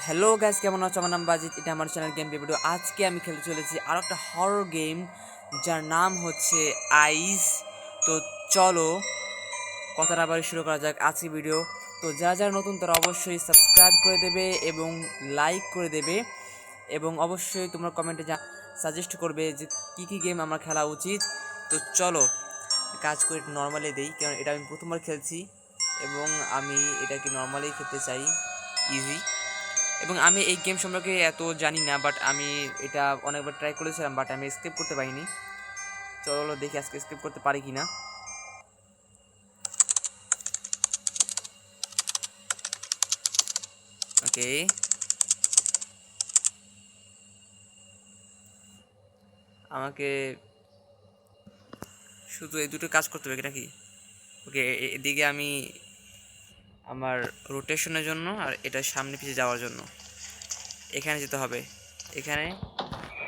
Hello guys, কেমন আছো? আমার নাম বাজিত, এটা আমার চ্যানেল গেম ভিডিও। আজকে আমি খেলতে চলেছি আরও একটা হরর গেম, যার নাম হচ্ছে আইস। তো চলো কথাটা আবার শুরু করা যাক আজকে ভিডিও। তো যারা যারা নতুন তারা অবশ্যই সাবস্ক্রাইব করে দেবে এবং লাইক করে দেবে, এবং অবশ্যই তোমরা কমেন্টে সাজেস্ট করবে যে কী কী গেম আমার খেলা উচিত। তো চলো কাজ করে নর্মালি দেই, কারণ এটা আমি প্রথমবার খেলছি এবং আমি এটাকে নর্মালি খেলতে চাই, ইজি। এবং আমি এই গেম সম্পর্কে এত জানি না, বাট আমি এটা অনেকবার ট্রাই করেছিলাম, বাট আমি স্কিপ করতে পারিনি। চলো দেখি আজকে স্কিপ করতে পারি কি না। ওকে, আমাকে শুধু এই দুটো কাজ করতে হবে নাকি? ওকে, এদিকে আমি আমার রোটেশনের জন্য আর এটা সামনে পিছিয়ে যাওয়ার জন্য এখানে যেতে হবে, এখানে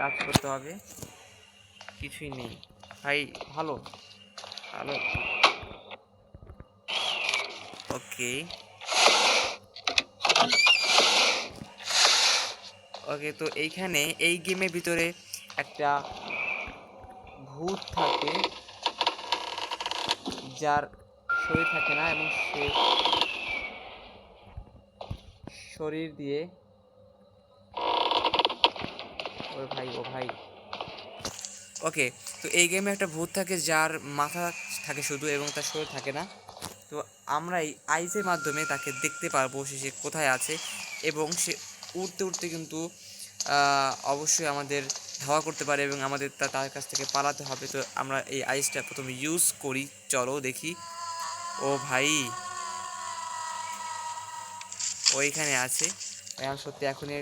কাজ করতে হবে। কিছুই নেই ভাই, ভালো ভালো। ওকে ওকে, তো এইখানে এই গেমের ভিতরে একটা ভূত থাকে, যার শরীর থাকে না এবং সে শরীর দিয়ে, ও ভাই ও ভাই। ওকে, তো এই গেমে একটা ভূত থাকে যার মাথা থাকে শুধু এবং তার শরীর থাকে না। তো আমরা এই আইসের মাধ্যমে তাকে দেখতে পারবো সে কোথায় আছে, এবং সে উড়তে উড়তে কিন্তু অবশ্যই আমাদের ধাওয়া করতে পারে এবং আমাদের তার কাছ থেকে পালাতে হবে। তো আমরা এই আইসটা প্রথমে ইউজ করি, চলো দেখি। ও ভাই, ওইখানে আছে। এখন সত্যি এখনই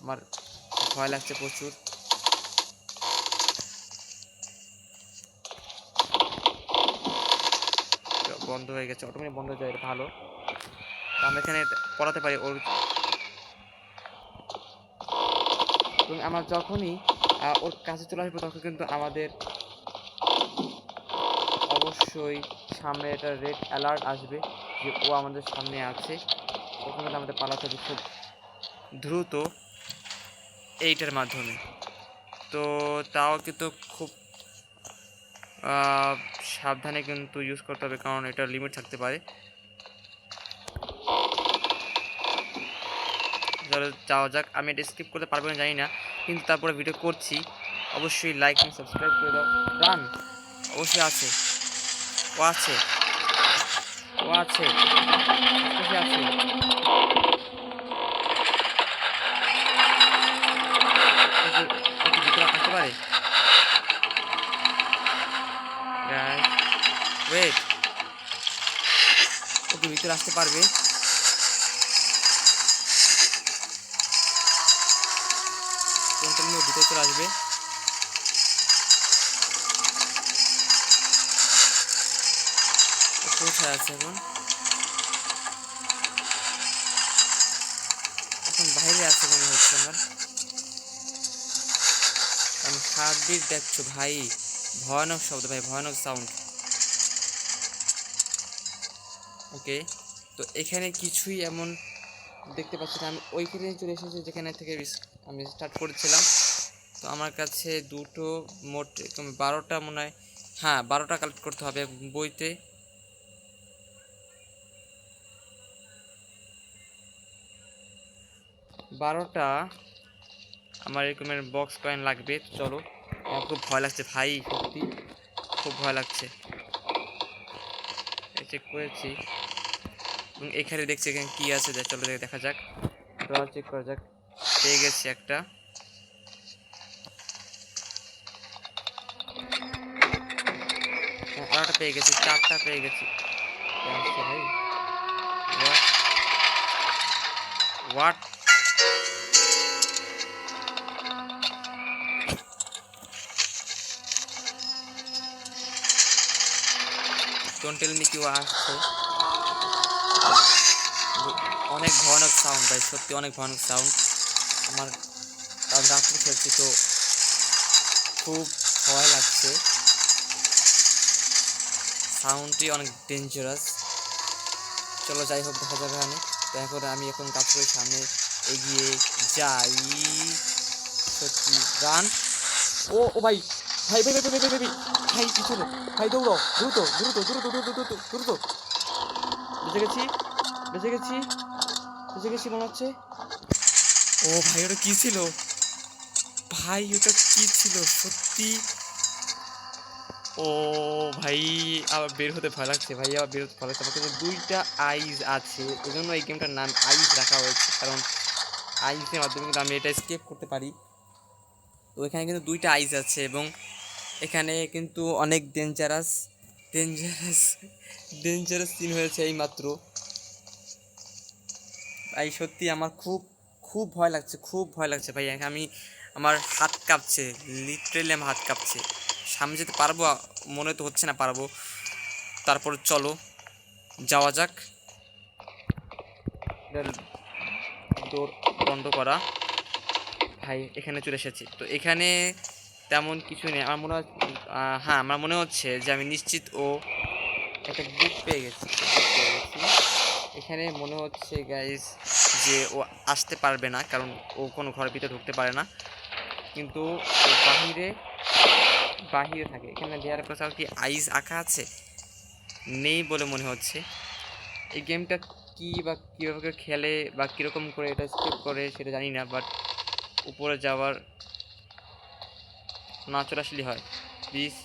আমার ভয় লাগছে প্রচুর। বন্ধ হয়ে গেছে, অটোমেটিক বন্ধ হয়ে যায়, এটা ভালো। আমরা এখানে পড়াতে পারি ওর, এবং আমরা যখনই ওর কাছে চলে আসবো তখন কিন্তু আমাদের অবশ্যই সামনে একটা রেড অ্যালার্ট আসবে যে ও আমাদের সামনে আছে। তখন কিন্তু আমাদের পালাতে হবে খুব দ্রুত এইটার মাধ্যমে। তো তাও কিন্তু খুব সাবধানে কিন্তু ইউজ করতে হবে, কারণ এটা লিমিট থাকতে পারে। যাওয়া যাক। আমি এটা স্কিপ করতে পারবো না জানি না, কিন্তু তারপরে ভিডিও করছি। অবশ্যই লাইক এবং সাবস্ক্রাইব করে দাও। রান অবশ্যই আছে, ও আছে, ও আছে, আশেপাশে আছে। ভিতরে আসতে পারে। ওয়েট, ওকে ভিতরে আসতে পারবে। কোনটা নিয়ে ভিতরে চলে আসবে। কোথায় আছে এখন? এখন বাইরে আছে মনে হচ্ছে আমার। আমি হার্টবিট দেখছো ভাই, ভয়ানক শব্দ ভাই, ভয়ানক সাউন্ড। ওকে, তো এখানে কিছুই এমন দেখতে পাচ্ছি না। আমি ওইখানে চলে এসেছি যেখানে থেকে আমি স্টার্ট করেছিলাম। তো আমার কাছে দুটো, মোট 12টা মনে হয়, হ্যাঁ 12টা কালেক্ট করতে হবে বইতে। বারোটা আমার এরকমের বক্স কয়েন লাগবে। চলো, আমার খুব ভয় লাগছে ভাই, সত্যি খুব ভয় লাগছে। চেক করেছি এবং এখানে দেখছি এখানে কী আছে, চলো দেখা যাক, ড্র চেক করা যাক। পেয়ে গেছি একটা, আরেকটা পেয়ে গেছি, 4টা পেয়ে গেছি। আসছে ভাই, হোয়াট ডোন্ট টেল মি কেউ আসছে। অনেক ভয়ানক সাউন্ড ভাই, সত্যি অনেক ভয়ানক সাউন্ড। আমার কারণ রাত্রে খেলছি তো খুব ভয় লাগছে, সাউন্ডটি অনেক ডেঞ্জারাস। চলো যাই হোক, দেখা যাবে। আমি তো এখন কাজ করি সামনে এগিয়ে যাই। সত্যি রান। ও ও ভাই ভাই ভাই ভাই ভাই ভাই ভাই ভাই পিছনে ভাই, দৌড়াও দ্রুত দ্রুত দ্রুত দ্রুত দ্রুত দ্রুত। বেঁচে গেছি বেঁচে গেছি বেঁচে গেছি মনে হচ্ছে। ও ভাই ওটা কি ছিল ভাই, ওটা কি ছিল সত্যি। ও ভাই আবার বের হতে ভয় লাগছে ভাই, আবার বের হতে ভয় লাগছে। আমার কাছে 2টা আইস আছে, এজন্য এই গেমটার নাম আইস রাখা হয়েছে, কারণ আইসের মাধ্যমে কিন্তু আমি এটা স্কেপ করতে পারি। তো এখানে কিন্তু 2টা আইস আছে এবং এখানে কিন্তু অনেক ডেঞ্জারাস ডেঞ্জারাস ডেঞ্জারাস সিন হয়েছে এই মাত্র। ভাই সত্যি আমার খুব খুব ভয় লাগছে, খুব ভয় লাগছে ভাই। আমি আমার হাত কাঁপছে, লিটারেলি আমার হাত কাঁপছে। সামনে যেতে পারবো মনে তো হচ্ছে না পারবো। তারপর চলো যাওয়া যাক। দৌড় বন্ধ করা। ভাই এখানে চলে এসেছি, তো এখানে তেমন কিছু নেই আমার মনে হয়। হ্যাঁ আমার মনে হচ্ছে যে আমি নিশ্চিত ও একটা বুক পেয়ে গেছি। এখানে মনে হচ্ছে গাইস যে ও আসতে পারবে না, কারণ ও কোনো ঘরের ভিতরে ঢুকতে পারে না, কিন্তু ও বাহিরে বাহিরে থাকে। এখানে দেয়ার কোথাও কি আইস আঁকা আছে? নেই বলে মনে হচ্ছে। এই গেমটা কি বা কীভাবে করে খেলে বা কীরকম করে এটা স্কিপ করে সেটা জানি না, বাট উপরে যাওয়ার না চলে আসলেই হয়। Please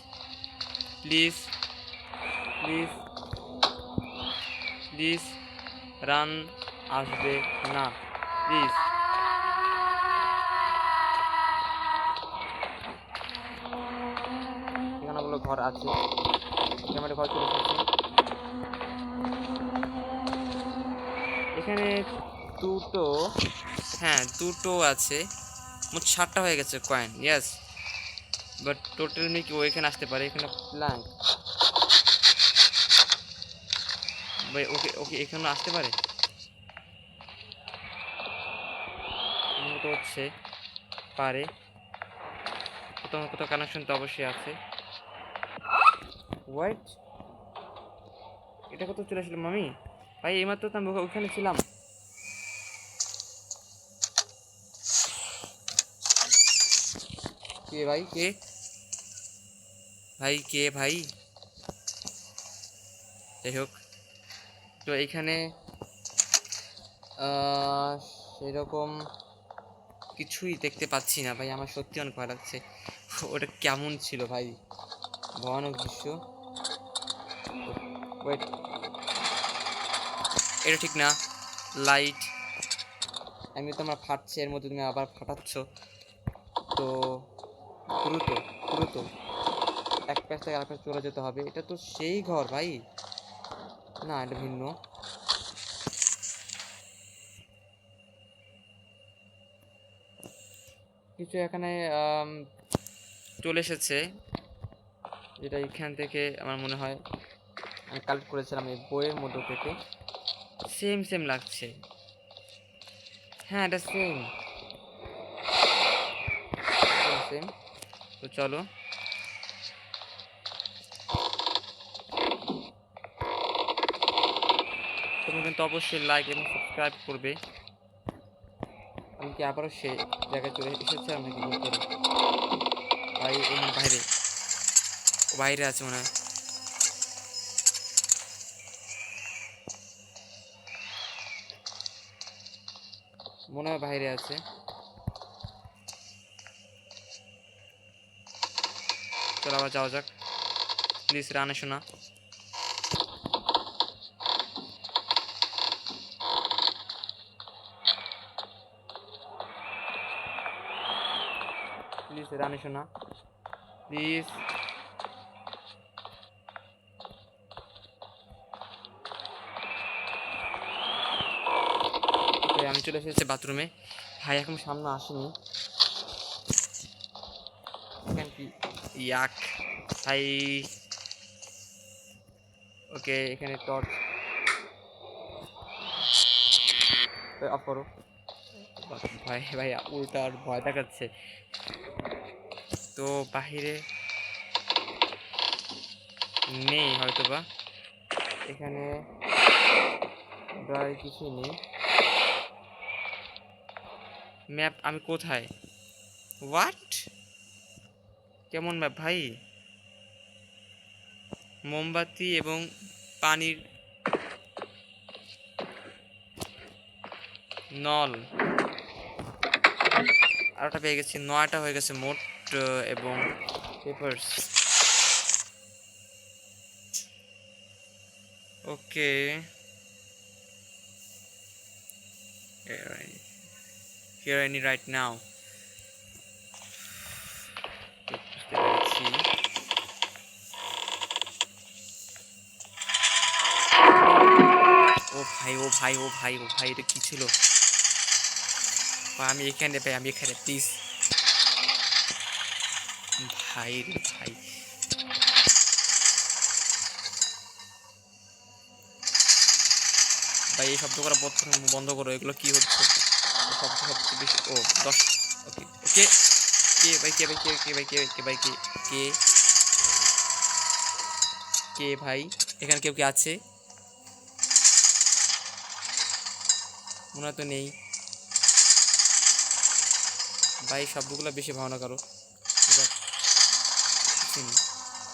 please please please run আসবে না প্লিজ। এখানে বলো ঘর আছে, এখানে ঘর চলে এসেছে। এখানে দুটো, হ্যাঁ দুটো আছে, মোট 7টা হয়ে গেছে কয়েন। ইয়েস, বাট টোটাল কি ও এখানে আসতে পারে? এখানে প্ল্যাঙ্ক ভাই, ওকে ওকে এখানে আসতে পারে তো হচ্ছে পারে, কোথাও না কোথাও কানেকশন তো অবশ্যই আছে। হোয়াইট, এটা কত চলে আসলাম আমি ভাই? এইমাত্র তো আমি ওখানে ছিলাম। কে ভাই কে ভাই কে ভাই? যাই হোক, তো এইখানে সেরকম কিছুই দেখতে পাচ্ছি না ভাই, আমার সত্যি অনেক ভয় লাগছে। ওটা কেমন ছিল ভাই, ভয়ানক দৃশ্য। ওয়েট, এটা ঠিক না। লাইট, আমি তো আমার ফাটছে, এর মধ্যে তুমি আবার ফাটাচ্ছ। তো দ্রুত দ্রুত এক প্যাচ থেকে আরেক প্যাচ চলে যেতে হবে। এটা তো সেই ঘর ভাই, না এটা ভিন্ন। কিছু এখানে চলে এসেছে, যেটা এখান থেকে আমার মনে হয় আমি কালেক্ট করেছিলাম এই বইয়ের মধ্যে থেকে। সেম সেম লাগছে, হ্যাঁ এটা সেম সেম। তো চলো, তোমরা কিন্তু অবশ্যই লাইক এবং সাবস্ক্রাইব করবে। আমি কি আবারও সে জায়গায় চলে এসেছে নাকি ভুল করে? ভাই ও মনে বাইরে, ও বাইরে আছে মনে হয়। মনে হয় বাইরে আছে। চলো আবার যাওয়া যাক। প্লিজ রান এসো না। প্লিজ রান এসো না প্লিজ। আমি চলে এসেছি বাথরুমে। ভাই এখন সামনে আসেনি, এখানে কি ইয়াক ভাই। ওকে এখানে টর্চ অফ করো। ভাই ভাই উল্টা আর ভয় দেখাচ্ছে। তো বাহিরে নেই হয়তো বা, এখানে প্রায় কিছুই নেই। ম্যাপ আমি কোথায়? হোয়াট? কেমন ম্যাপ ভাই? মোমবাতি এবং পানির নল আরোটা পেয়ে গেছি, 9টা হয়ে গেছে মোট। এবং papers. Okay, here I need right now. বুঝতে পেরেছি। ও ভাই ও ভাই ও ভাই ও ভাই, এটা কি ছিল? আমি এখানে পাই, আমি এখানে প্লিজ। ভাই রে ভাই, ভাই এই শব্দ করা বন্ধ করো। এগুলো কি হচ্ছে? শব্দ সবচেয়ে বেশি। ও 10। ওকে ওকে। কে ভাই, কে ভাই, কে কে ভাই, কে কে ভাই, কে কে কে ভাই? এখানে কেউ কি আছে? মনে হয় তো নেই ভাই। শব্দগুলো বেশি ভাবনা করো।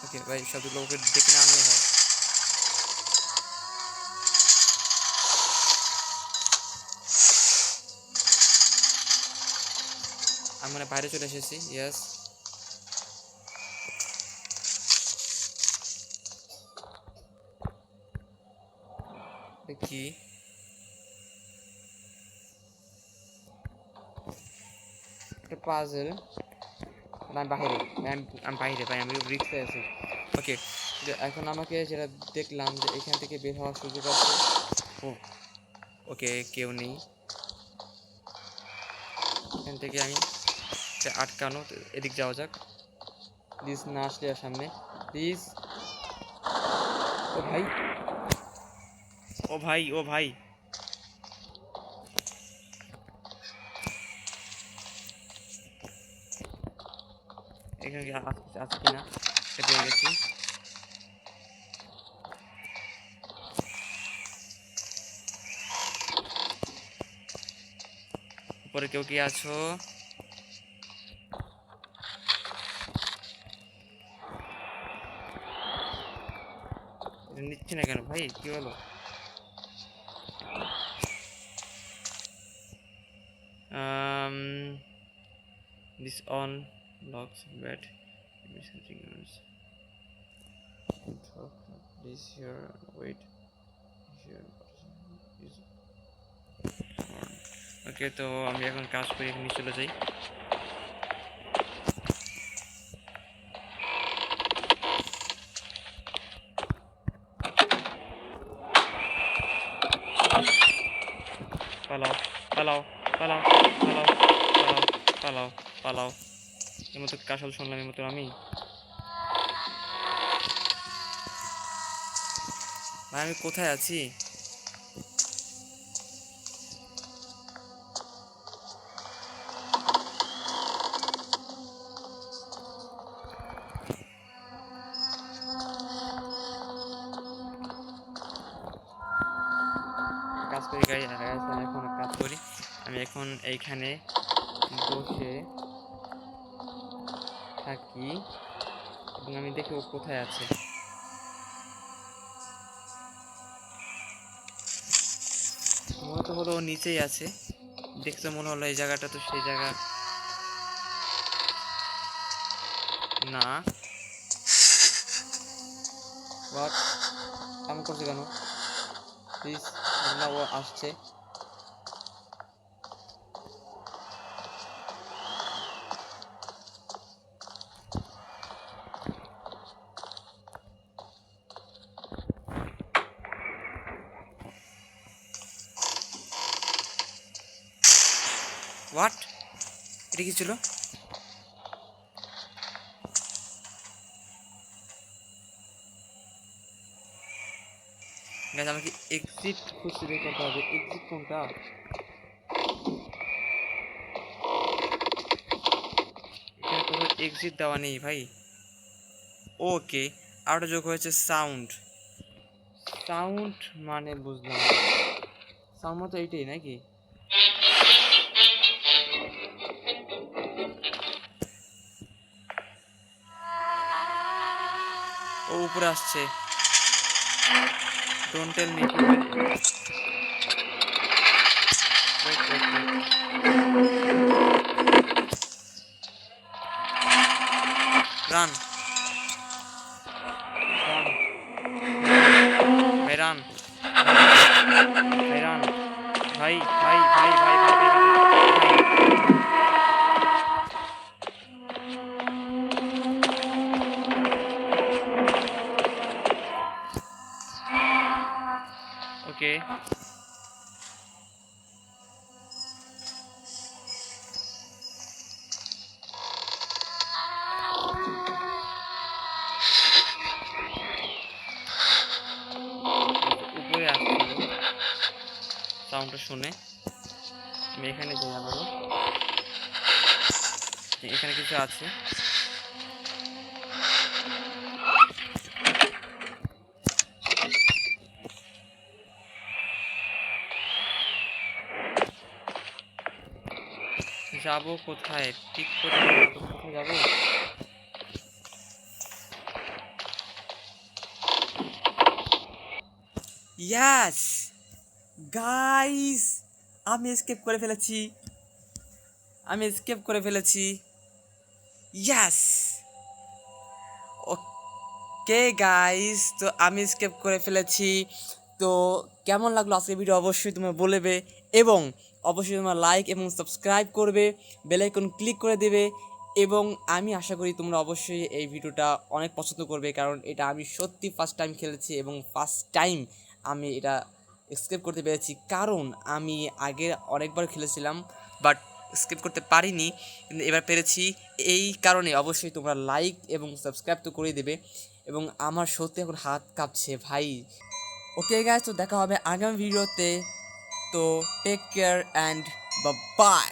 ওকে ভাই, শব্দগুলো ওকে ডেকে না আনলে হয়। আমি মানে বাইরে চলে এসেছি। ইয়েস। কি একটা পাজল? আমি বাইরে, আমি বাইরে ভাই, আমি রিক্সে আছি। ওকে, এখন আমাকে যেটা দেখলাম যে এখান থেকে বের হওয়ার সুযোগ আছে। ও ওকে, কেউ নেই এখান থেকে। আমি আটকানো, এদিক যাওয়া যাক। প্লিজ না আসলে আর সামনে, প্লিজ। ও ভাই ও ভাই ও ভাই, এখানে কি আছে কিনা? পেয়ে গেছি। উপরে কেউ কি আছো? নিচ্ছি না কেন ভাই, কি হলো? This on locks bed. Something else. This here. Wait. Here. ওকে, তো আমি এখন কাজ করি, এখানে চলে যাই। পালাও পালাও পালাও পালাও পালাও পালাও পালাও। এর মতো কাশল শুনলাম, এর মতো আমি। ভাই আমি কোথায় আছি? কাজ করি গাই, আমি এখন কাজ করি। আমি এখন এইখানে বসে থাকি এবং আমি দেখি ও কোথায় আছে। মনে তো হলো ও নিচেই আছে। দেখতে মনে হলো এই জায়গাটা তো সেই জায়গা না। হোয়াট? এমন করছে কেন? প্লিজ না, ও আসছে। হোয়াট? এটা কি ছিল? গাইস, আমাকে এক্সিট খুঁজতে বের করতে হবে। এক্সিট কোনটা? এখানে কোনো এক্সিট দেওয়া নেই ভাই। ওকে, আরও যোগ হয়েছে সাউন্ড। সাউন্ড মানে বুঝলাম। সাউন্ড মতো এইটাই নাকি? ও উপরে আসছে। Don't tell me. রান ভাই, রান ভাই, রান ভাই ভাই ভাই ভাই ভাই ভাই ওকে। উপরে আসছিল সাউন্ডটা শুনে আমি এখানে যাই আবারও। এখানে কিছু আছে। যাবো কোথায়? ঠিক কোথায় যাবো? ইয়াস গাইস, আমি এসকেপ করে ফেলেছি। ইয়াস ওকে গাইস, তো আমি এসকেপ করে ফেলেছি। তো কেমন লাগলো আজকের ভিডিও অবশ্যই তোমরা বলবে, এবং অবশ্যই তোমরা লাইক এবং সাবস্ক্রাইব করবে, বেল আইকন ক্লিক করে দেবে। এবং আমি আশা করি তোমরা অবশ্যই এই ভিডিওটা অনেক পছন্দ করবে, কারণ এটা আমি সত্যি ফার্স্ট টাইম খেলেছি এবং ফার্স্ট টাইম আমি এটা এসকেপ করতে পেরেছি। কারণ আমি আগে অনেকবার খেলেছিলাম বাট স্কিপ করতে পারিনি, কিন্তু এবার পেরেছি। এই কারণে অবশ্যই তোমরা লাইক এবং সাবস্ক্রাইব তো করে দেবে। এবং আমার সত্যি এখন হাত কাঁপছে ভাই। ওকে গাইস, তো দেখা হবে আগামী ভিডিওতে। তো টেক কেয়ার অ্যান্ড বাই।